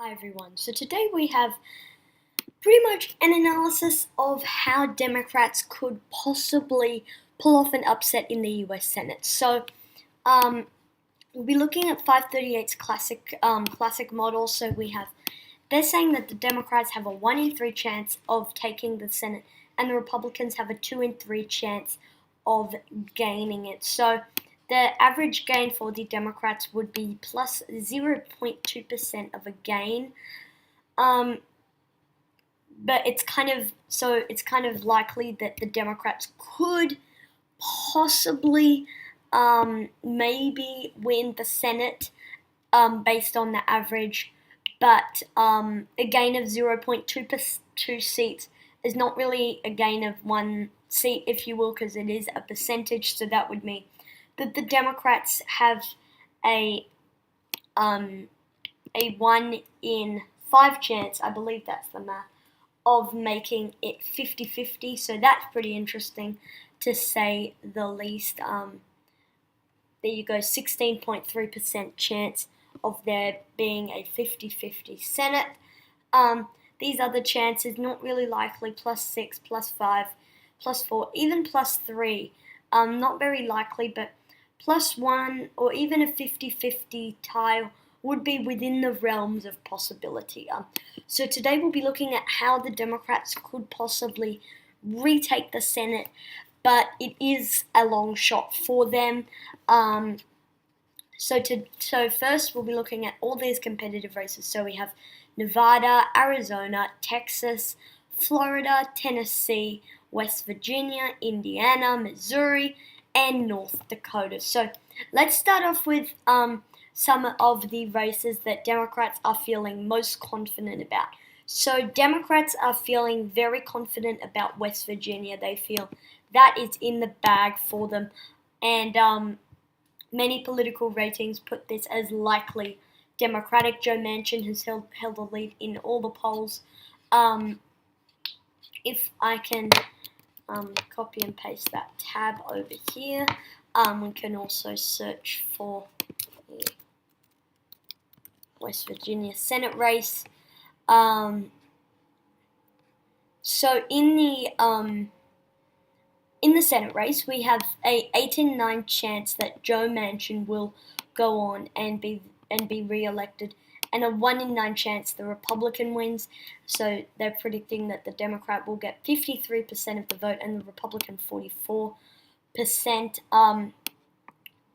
Hi everyone. So today we have pretty much an analysis of how Democrats could possibly pull off an upset in the US Senate. So we'll be looking at 538's classic model. So they're saying that the Democrats have a 1 in 3 chance of taking the Senate, and the Republicans have a 2 in 3 chance of gaining it. So the average gain for the Democrats would be plus 0.2% of a gain. But it's kind of likely that the Democrats could possibly maybe win the Senate based on the average, but a gain of 0.2 seats is not really a gain of 1 seat, if you will, because it is a percentage. So that would mean that the Democrats have a 1 in 5 chance, I believe that's the math, of making it 50-50. So that's pretty interesting, to say the least. There you go, 16.3% chance of there being a 50-50 Senate. These other chances, not really likely, plus 6, plus 5, plus 4, even plus 3. Not very likely, but plus 1 or even a 50-50 tie would be within the realms of possibility. So today we'll be looking at how the Democrats could possibly retake the Senate, but it is a long shot for them. So first we'll be looking at all these competitive races. So we have Nevada, Arizona, Texas, Florida, Tennessee, West Virginia, Indiana, Missouri, and North Dakota. So let's start off with some of the races that Democrats are feeling most confident about. So Democrats are feeling very confident about West Virginia. They feel that is in the bag for them, and many political ratings put this as likely Democratic. Joe Manchin has held the lead in all the polls. If I can copy and paste that tab over here, we can also search for the West Virginia Senate race. So in the Senate race, we have a 8 in 9 chance that Joe Manchin will go on and be re-elected, and a 1 in 9 chance the Republican wins. So they're predicting that the Democrat will get 53% of the vote and the Republican 44%.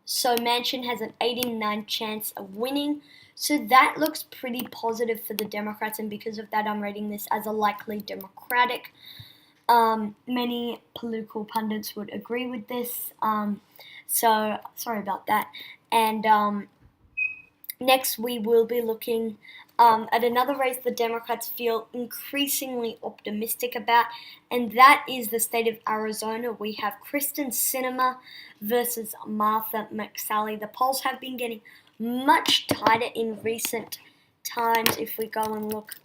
So Manchin has an 8 in 9 chance of winning. So that looks pretty positive for the Democrats, and because of that, I'm rating this as a likely Democratic. Many political pundits would agree with this. So sorry about that. And next, we will be looking at another race the Democrats feel increasingly optimistic about, and that is the state of Arizona. We have Kristen Sinema versus Martha McSally. The polls have been getting much tighter in recent times. If we go and look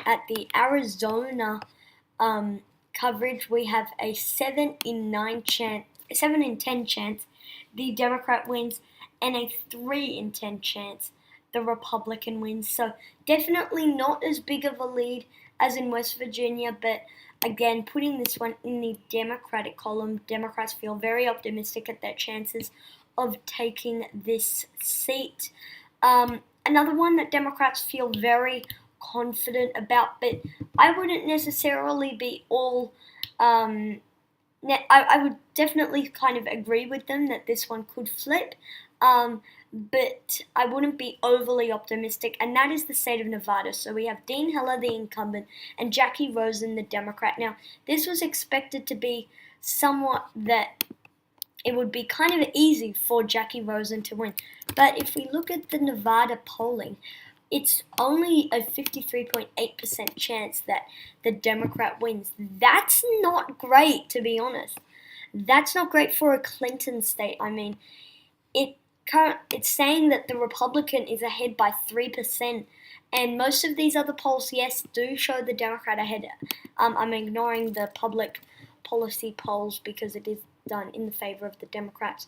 at the Arizona coverage, we have a 7 in 10 chance the Democrat wins, and a 3 in 10 chance the Republican wins. So definitely not as big of a lead as in West Virginia, but again, putting this one in the Democratic column, Democrats feel very optimistic at their chances of taking this seat. Another one that Democrats feel very confident about, but I wouldn't necessarily be all I would definitely kind of agree with them that this one could flip, but I wouldn't be overly optimistic, and that is the state of Nevada. So we have Dean Heller, the incumbent, and Jackie Rosen, the Democrat. Now, this was expected to be somewhat that it would be kind of easy for Jackie Rosen to win, but if we look at the Nevada polling, it's only a 53.8% chance that the Democrat wins. That's not great, to be honest. That's not great for a Clinton state. I mean, it's saying that the Republican is ahead by 3%, and most of these other polls, yes, do show the Democrat ahead. I'm ignoring the public policy polls because it is done in the favor of the Democrats.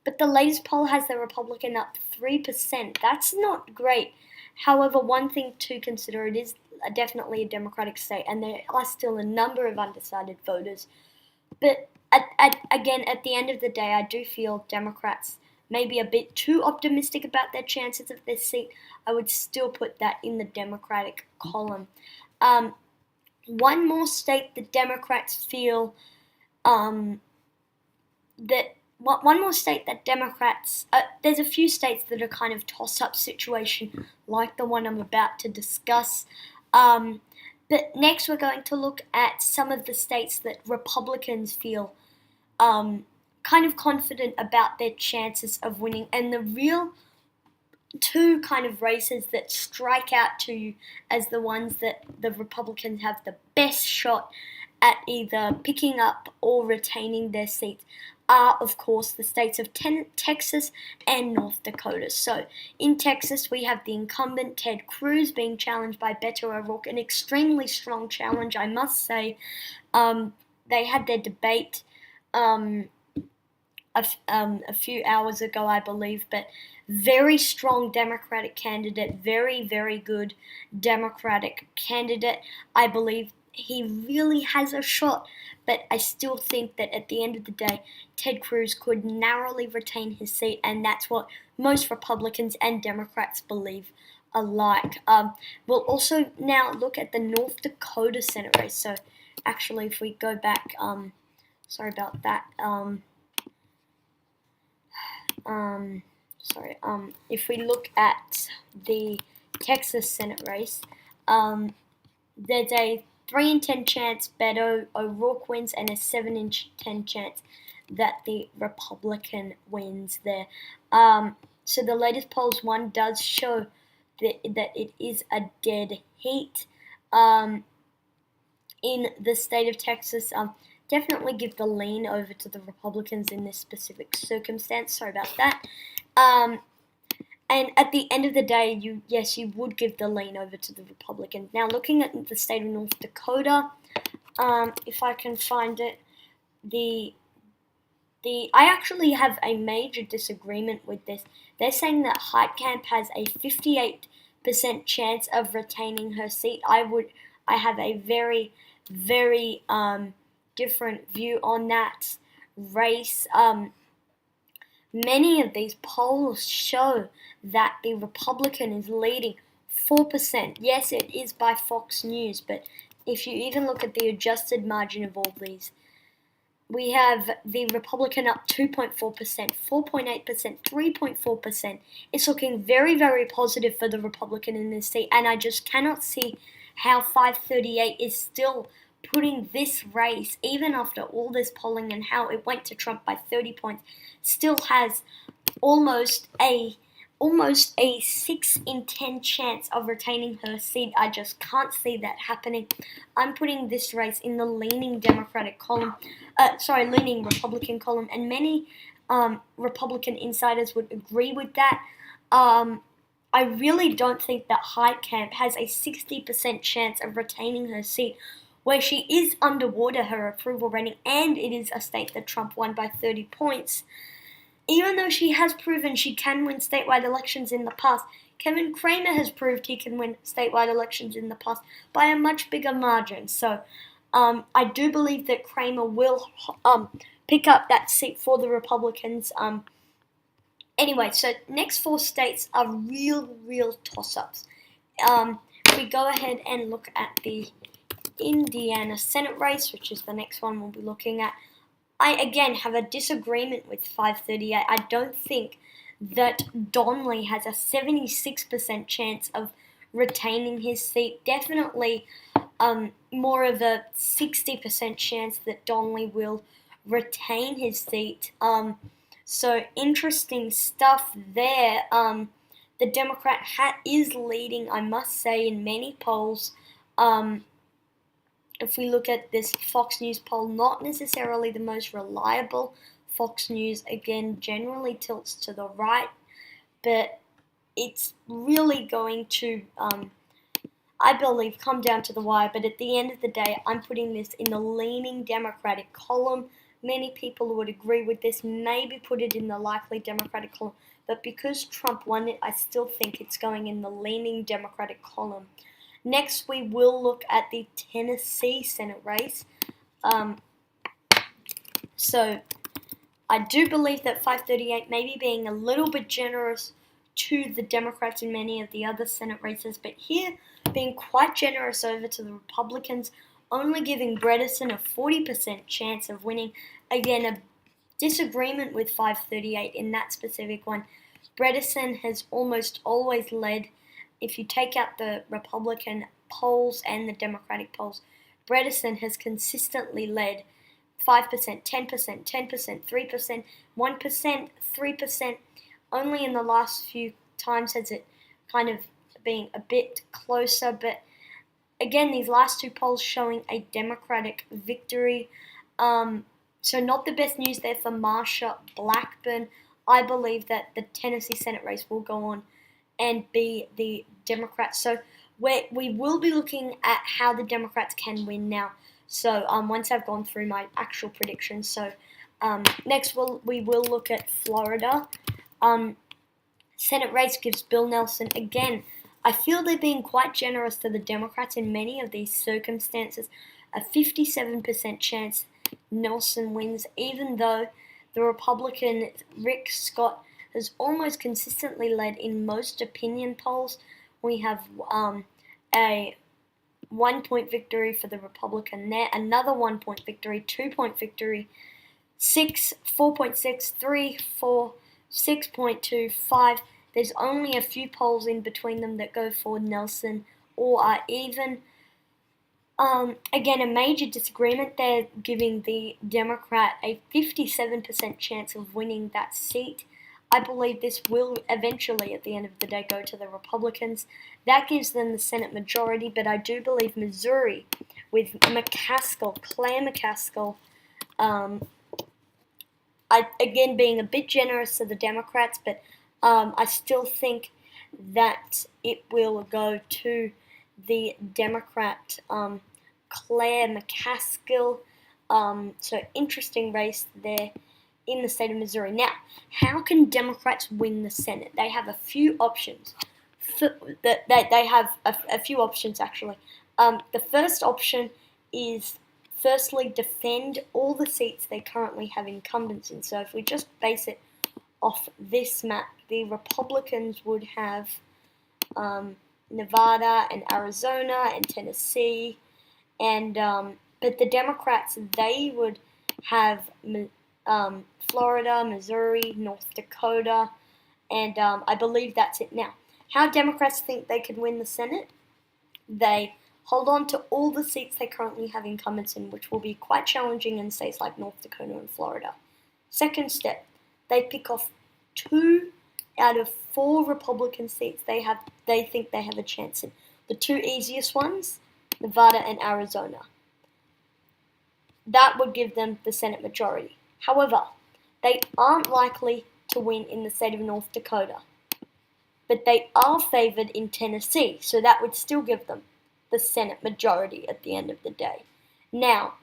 but the latest poll has the Republican up 3%. That's not great. However, one thing to consider, it is definitely a Democratic state, and there are still a number of undecided voters. But again, at the end of the day, I do feel Democrats may be a bit too optimistic about their chances of this seat. I would still put that in the Democratic column. One more state the Democrats feel that one more state that Democrats, there's a few states that are kind of toss-up situation, like the one I'm about to discuss. But next we're going to look at some of the states that Republicans feel kind of confident about their chances of winning, and the real two kind of races that strike out to you as the ones that the Republicans have the best shot at either picking up or retaining their seats are, of course, the states of Texas and North Dakota. So, in Texas, we have the incumbent Ted Cruz being challenged by Beto O'Rourke, an extremely strong challenge, I must say. They had their debate a few hours ago, I believe, but very strong Democratic candidate, very, very good Democratic candidate. I believe he really has a shot, but I still think that at the end of the day, Ted Cruz could narrowly retain his seat, and that's what most Republicans and Democrats believe alike. We'll also now look at the North Dakota Senate race. So, actually, if we go back, sorry about that. If we look at the Texas Senate race, there's a 3 in 10 chance Beto O'Rourke wins and a 7 in 10 chance that the Republican wins there. So the latest polls, one does show that it is a dead heat in the state of Texas. Definitely give the lean over to the Republicans in this specific circumstance. Sorry about that. And at the end of the day, you would give the lean over to the Republicans. Now, looking at the state of North Dakota, if I can find it, I actually have a major disagreement with this. They're saying that Heitkamp has a 58% chance of retaining her seat. I have a very, very different view on that race. Many of these polls show that the Republican is leading 4%. Yes, it is by Fox News, but if you even look at the adjusted margin of all these, we have the Republican up 2.4%, 4.8%, 3.4%. It's looking very, very positive for the Republican in this seat, and I just cannot see how 538 is still putting this race, even after all this polling and how it went to Trump by 30 points, still has almost a 6 in 10 chance of retaining her seat. I just can't see that happening. I'm putting this race in the leaning Democratic column, leaning Republican column, and many Republican insiders would agree with that. I really don't think that Heitkamp has a 60% chance of retaining her seat, where she is underwater her approval rating, and it is a state that Trump won by 30 points. Even though she has proven she can win statewide elections in the past, Kevin Cramer has proved he can win statewide elections in the past by a much bigger margin. So I do believe that Cramer will pick up that seat for the Republicans. Anyway, so next 4 states are real toss-ups. If we go ahead and look at the Indiana Senate race, which is the next one we'll be looking at, I again have a disagreement with 538. I don't think that Donnelly has a 76% chance of retaining his seat. Definitely more of a 60% chance that Donnelly will retain his seat. So interesting stuff there. The Democrat is leading, I must say, in many polls. If we look at this Fox News poll, not necessarily the most reliable. Fox News, again, generally tilts to the right, but it's really going to, I believe, come down to the wire. But at the end of the day, I'm putting this in the leaning Democratic column. many people would agree with this, maybe put it in the likely Democratic column. But because Trump won it, I still think it's going in the leaning Democratic column. Next, we will look at the Tennessee Senate race. So I do believe that 538 may be being a little bit generous to the Democrats in many of the other Senate races, but here being quite generous over to the Republicans, only giving Bredesen a 40% chance of winning. Again, a disagreement with 538 in that specific one. Bredesen has almost always led, if you take out the Republican polls and the Democratic polls, Bredesen has consistently led 5%, 10%, 10%, 3%, 1%, 3%. Only in the last few times has it kind of been a bit closer, but again, these last two polls showing a Democratic victory. So not the best news there for Marsha Blackburn. I believe that the Tennessee Senate race will go on and be the Democrats. So we will be looking at how the Democrats can win now. So once I've gone through my actual predictions. So next we will look at Florida. Senate race gives Bill Nelson, again, I feel they're being quite generous to the Democrats in many of these circumstances. A 57% chance Nelson wins, even though the Republican Rick Scott has almost consistently led in most opinion polls. We have a 1-point victory for the Republican there, another 1-point victory, 2-point victory, 4.6, 3, 4, 6.2, 5. There's only a few polls in between them that go for Nelson or are even. Again, a major disagreement. They're giving the Democrat a 57% chance of winning that seat. I believe this will eventually, at the end of the day, go to the Republicans. That gives them the Senate majority, but I do believe Missouri, with Claire McCaskill, again being a bit generous to the Democrats, but I still think that it will go to the Democrat Claire McCaskill. So interesting race there in the state of Missouri. Now, how can Democrats win the Senate? They have a few options. They have a few options, actually. The first option is, firstly, defend all the seats they currently have incumbents in. So if we just base it off this map, the Republicans would have Nevada and Arizona and Tennessee, and but the Democrats, they would have Florida, Missouri, North Dakota, and I believe that's it now. How Democrats think they could win the Senate? They hold on to all the seats they currently have incumbents in, which will be quite challenging in states like North Dakota and Florida. Second step, they pick off 2 out of 4 Republican seats they think they have a chance in. The 2 easiest ones, Nevada and Arizona. That would give them the Senate majority. However, they aren't likely to win in the state of North Dakota, but they are favored in Tennessee, so that would still give them the Senate majority at the end of the day. Now,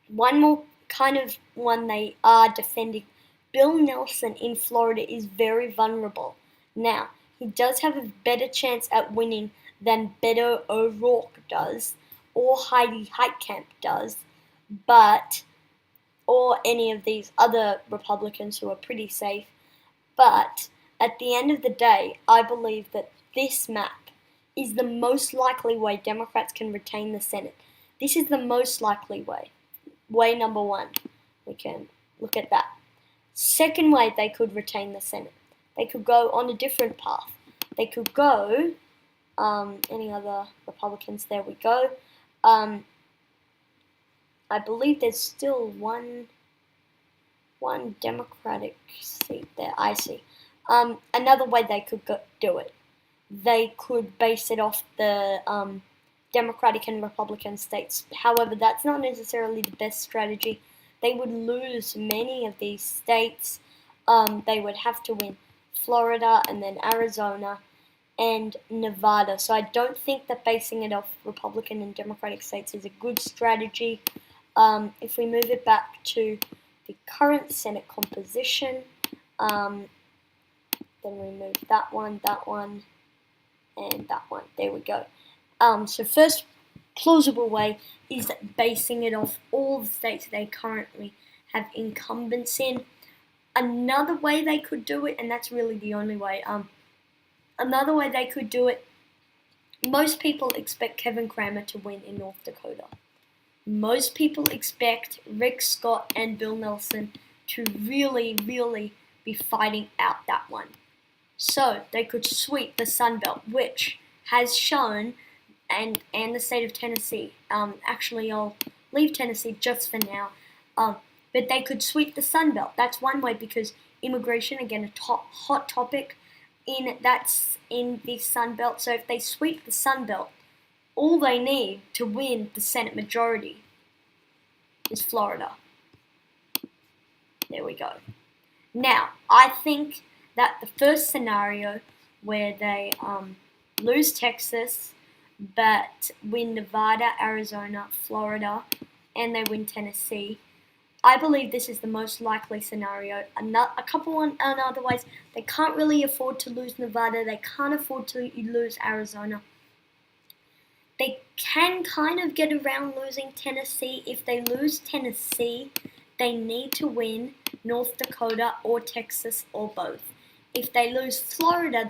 one more kind of one they are defending. Bill Nelson in Florida is very vulnerable. Now, he does have a better chance at winning than Beto O'Rourke does, or Heidi Heitkamp does, or any of these other Republicans who are pretty safe. But at the end of the day, I believe that this map is the most likely way Democrats can retain the Senate. This is the most likely way. Way number 1. We can look at that. Second way they could retain the Senate. They could go on a different path. They could go, any other Republicans, there we go. I believe there's still one Democratic seat there, I see. Another way they could do it. They could base it off the Democratic and Republican states. However, that's not necessarily the best strategy. They would lose many of these states. They would have to win Florida and then Arizona and Nevada. So I don't think that basing it off Republican and Democratic states is a good strategy. If we move it back to the current Senate composition, then we move that one, and that one. There we go. So first plausible way is basing it off all the states they currently have incumbents in. Another way they could do it, and that's really the only way, another way they could do it, most people expect Kevin Cramer to win in North Dakota. Most people expect Rick Scott and Bill Nelson to really be fighting out that one. So they could sweep the Sun Belt, which has shown, and the state of Tennessee. Actually, I'll leave Tennessee just for now. But they could sweep the Sun Belt. That's one way, because immigration, again, a hot topic in the Sun Belt. So if they sweep the Sun Belt, all they need to win the Senate majority is Florida. There we go. Now, I think that the first scenario where they lose Texas but win Nevada, Arizona, Florida, and they win Tennessee, I believe this is the most likely scenario. A couple on other ways, they can't really afford to lose Nevada. They can't afford to lose Arizona. They can kind of get around losing Tennessee. If they lose Tennessee, they need to win North Dakota or Texas or both. If they lose Florida,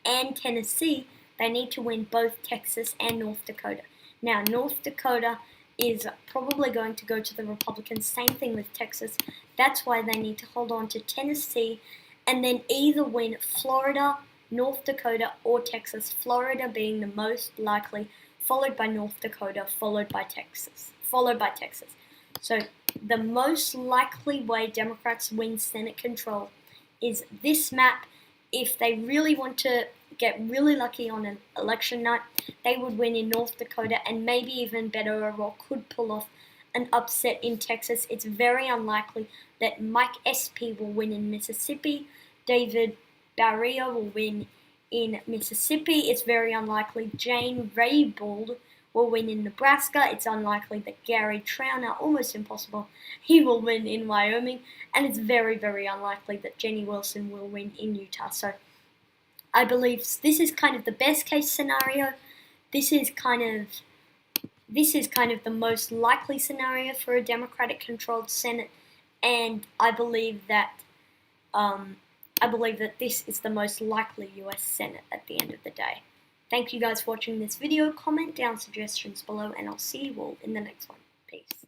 and Tennessee, they need to win both Texas and North Dakota. Now, North Dakota is probably going to go to the Republicans. Same thing with Texas. That's why they need to hold on to Tennessee and then either win Florida, North Dakota, or Texas. Florida being the most likely, followed by North Dakota, followed by Texas. So the most likely way Democrats win Senate control is this map. If they really want to get really lucky on an election night, they would win in North Dakota, and maybe even better overall, could pull off an upset in Texas. It's very unlikely that Mike Espy will win in Mississippi. David Barrio will win in Mississippi. It's very unlikely Jane Raybould will win in Nebraska. It's unlikely that Gary Trauner, almost impossible, he will win in Wyoming. And it's very unlikely that Jenny Wilson will win in Utah. So I believe this is kind of the best case scenario. This is kind of the most likely scenario for a Democratic-controlled Senate, and I believe that this is the most likely U.S. Senate at the end of the day. Thank you guys for watching this video. Comment down suggestions below, and I'll see you all in the next one. Peace.